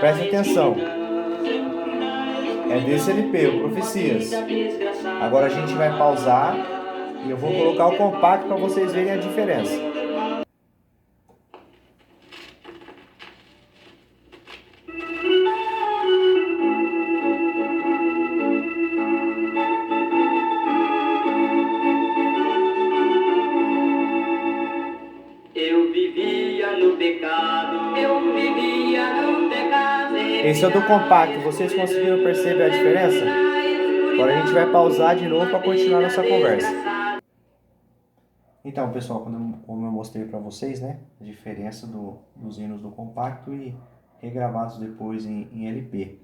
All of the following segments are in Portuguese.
Preste atenção. É desse LP, o Profecias. Agora a gente vai pausar e eu vou colocar o compacto para vocês verem a diferença. Esse é o do compacto. Vocês conseguiram perceber a diferença? Agora a gente vai pausar de novo para continuar nossa conversa. Então, pessoal, como eu mostrei para vocês, né, a diferença dos hinos do compacto e regravados depois em LP.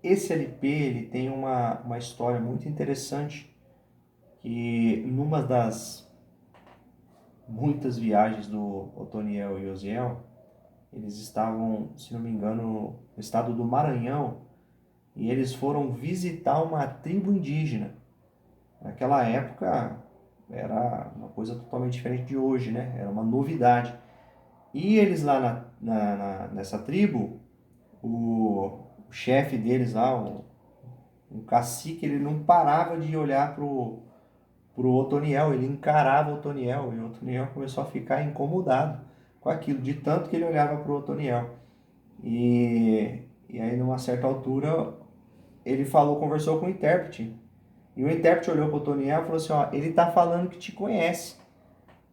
Esse LP ele tem uma história muito interessante, que numa das muitas viagens do Otoniel e Osiel, eles estavam, se não me engano, no estado do Maranhão, e eles foram visitar uma tribo indígena. Naquela época era uma coisa totalmente diferente de hoje, né? Era uma novidade. E eles lá nessa tribo, o chefe deles lá, o cacique, ele não parava de olhar pro Otoniel, ele encarava o Otoniel, e o Otoniel começou a ficar incomodado com aquilo, de tanto que ele olhava pro Otoniel. E aí, numa certa altura, ele conversou com o intérprete. E o intérprete olhou para o Otoniel e falou assim, ó, ele tá falando que te conhece.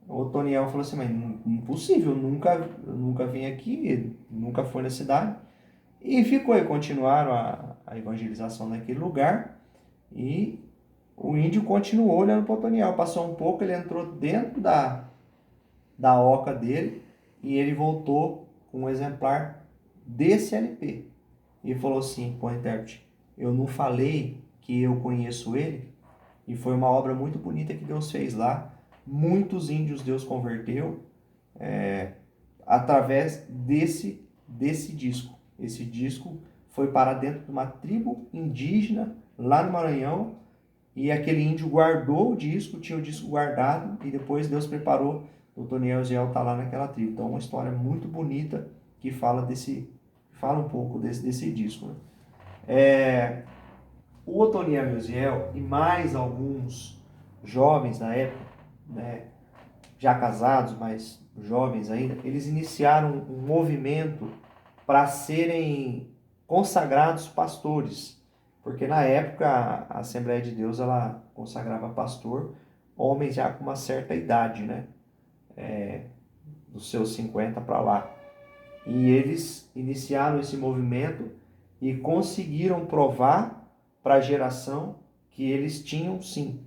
O Otoniel falou assim, mas impossível, nunca vim aqui, nunca fui na cidade. E ficou, e continuaram a evangelização naquele lugar. E o índio continuou olhando para o Otoniel. Passou um pouco, ele entrou dentro da oca dele e ele voltou com um exemplar desse LP. E falou assim, pô, intérprete, eu não falei que eu conheço ele? E foi uma obra muito bonita que Deus fez lá. Muitos índios Deus converteu através desse disco. Esse disco foi para dentro de uma tribo indígena lá no Maranhão, e aquele índio guardou o disco, tinha o disco guardado, e depois Deus preparou o Otoniel Osiel estar lá naquela tribo. Então, uma história muito bonita que fala um pouco desse disco. Né? O Otoniel Osiel e mais alguns jovens da época, né, já casados, mas jovens ainda, eles iniciaram um movimento para serem consagrados pastores, porque na época a Assembleia de Deus ela consagrava pastor homens já com uma certa idade, né, dos seus 50 para lá. E eles iniciaram esse movimento e conseguiram provar para a geração que eles tinham sim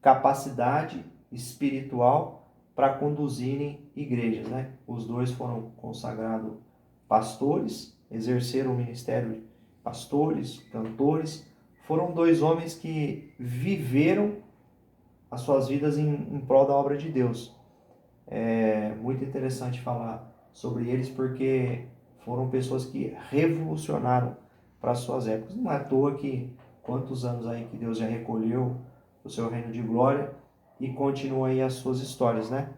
capacidade espiritual para conduzirem igrejas, né? Os dois foram consagrados pastores, exerceram o ministério de pastores, cantores. Foram dois homens que viveram as suas vidas em prol da obra de Deus. É muito interessante falar sobre eles porque foram pessoas que revolucionaram para as suas épocas. Não é à toa que quantos anos aí que Deus já recolheu o seu reino de glória e continua aí as suas histórias, né?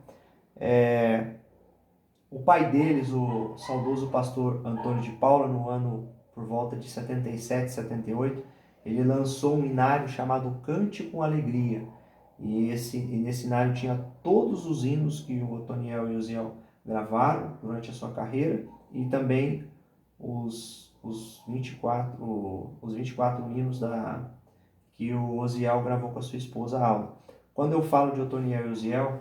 O pai deles, o saudoso pastor Antônio de Paula, no ano por volta de 77, 78, ele lançou um hinário chamado Cante com Alegria. E nesse hinário tinha todos os hinos que o Otoniel e o Osiel gravaram durante a sua carreira e também os 24 hinos que o Osiel gravou com a sua esposa Alda. Quando eu falo de Otoniel e Osiel,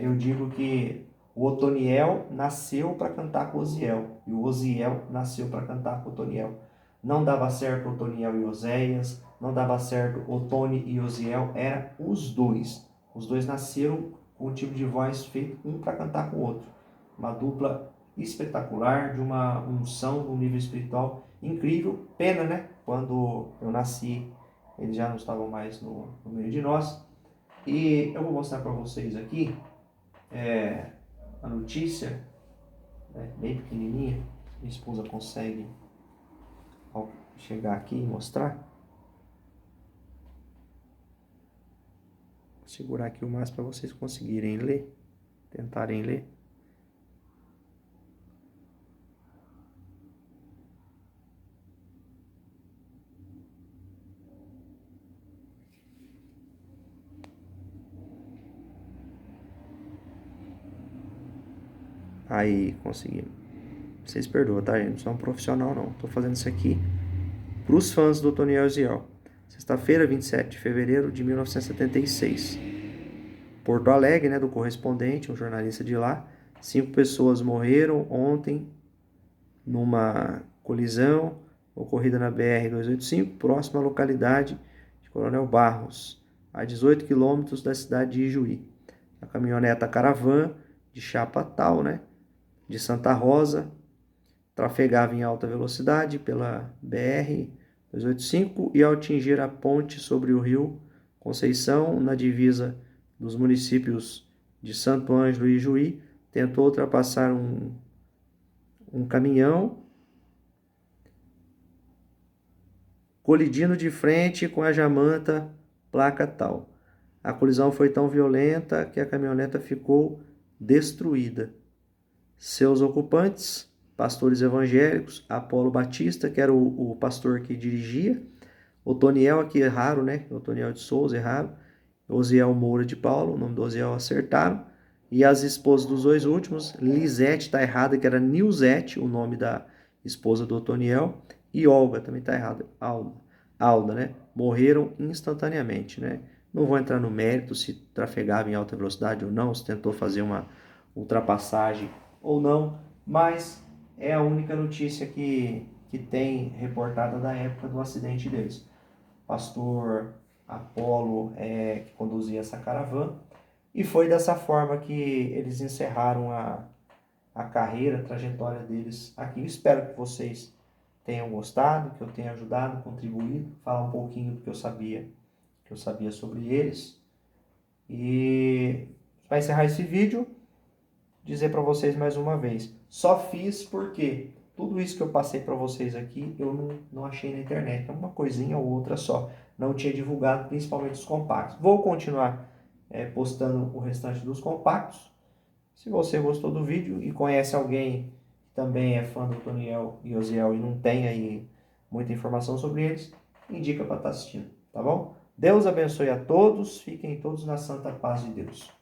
eu digo que o Otoniel nasceu para cantar com o Osiel e o Osiel nasceu para cantar com o Otoniel. Não dava certo Otoniel e Oséias, não dava certo Otoni e Osiel, era os dois. Os dois nasceram com um tipo de voz feito um para cantar com o outro. Uma dupla espetacular, de uma unção, de um nível espiritual incrível. Pena, né? Quando eu nasci, eles já não estavam mais no meio de nós. E eu vou mostrar para vocês aqui a notícia, né, bem pequenininha. Minha esposa consegue chegar aqui e mostrar. Vou segurar aqui o máximo para vocês conseguirem ler, tentarem ler. Aí, conseguimos. Vocês perdoam, tá, gente? Não sou um profissional, não. Tô fazendo isso aqui pros fãs do Otoniel Ziel. Sexta-feira, 27 de fevereiro de 1976. Porto Alegre, né, do correspondente, um jornalista de lá. 5 pessoas morreram ontem numa colisão ocorrida na BR-285, próxima à localidade de Coronel Barros, a 18 quilômetros da cidade de Ijuí. A caminhoneta Caravan, de chapa tal, né, de Santa Rosa, trafegava em alta velocidade pela BR-285 e ao atingir a ponte sobre o rio Conceição, na divisa dos municípios de Santo Ângelo e Ijuí, tentou ultrapassar um caminhão, colidindo de frente com a Jamanta placa tal. A colisão foi tão violenta que a caminhoneta ficou destruída. Seus ocupantes, pastores evangélicos, Apolo Batista, que era o pastor que dirigia, Otoniel, aqui é raro, né? Otoniel de Souza é raro, Osiel Moura de Paulo, o nome do Osiel acertaram, e as esposas dos dois últimos, Lisete tá errada, que era Nilzete, o nome da esposa do Otoniel, e Olga, também tá errada, Alda, né? Morreram instantaneamente, né? Não vou entrar no mérito se trafegava em alta velocidade ou não, se tentou fazer uma ultrapassagem ou não, mas é a única notícia que tem reportada da época do acidente deles. Pastor Apolo que conduzia essa caravana, e foi dessa forma que eles encerraram a carreira, a trajetória deles aqui. Eu espero que vocês tenham gostado, que eu tenha ajudado, contribuído, falar um pouquinho do que eu sabia sobre eles. E para encerrar esse vídeo, dizer para vocês mais uma vez, só fiz porque tudo isso que eu passei para vocês aqui eu não achei na internet, uma coisinha ou outra só, não tinha divulgado, principalmente os compactos. Vou continuar postando o restante dos compactos. Se você gostou do vídeo e conhece alguém que também é fã do Otoniel e Osiel e não tem aí muita informação sobre eles, indica para estar assistindo, tá bom? Deus abençoe a todos, fiquem todos na santa paz de Deus.